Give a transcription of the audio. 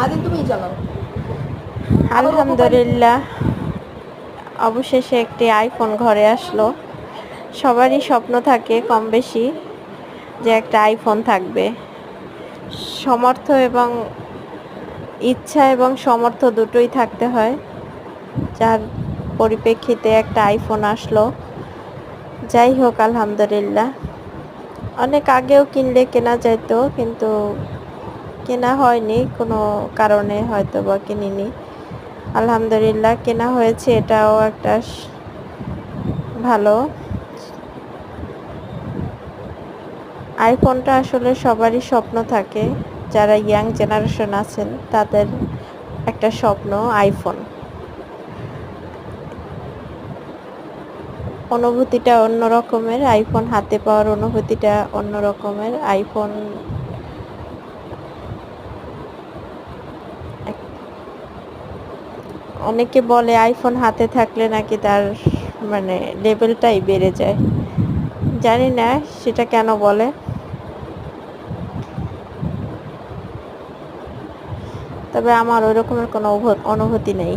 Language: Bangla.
আদিন তুমিই চালাও। আলহামদুলিল্লাহ, অবশেষে একটি আইফোন ঘরে আসলো। সবারই স্বপ্ন থাকে কম বেশি যে একটা আইফোন থাকবে। সমর্থ এবং ইচ্ছা এবং সমর্থ দুটোই থাকতে হয়, যার পরিপ্রেক্ষিতে একটা আইফোন আসলো। যাই হোক, আলহামদুলিল্লাহ। অনেক আগেও কিনলে কেনা যেত, কিন্তু কেনা হয়নি, কোনো কারণে হয়তো বা কিনিনি। আলহামদুলিল্লাহ কেনা হয়েছে, এটাও একটা ভালো। আইফোনটা আসলে সবারই স্বপ্ন থাকে, যারা ইয়াং জেনারেশন আছেন তাদের একটা স্বপ্ন আইফোন। অনুভূতিটা অন্য রকমের, আইফোন হাতে পাওয়ার অনুভূতিটা অন্য রকমের। আইফোন অনেকে বলে আইফোন হাতে থাকলে নাকি তার মানে লেভেলটাই বেড়ে যায়। জানি না সেটা কেন বলে, তবে আমার ওই রকমের কোনো অনুভূতি নেই।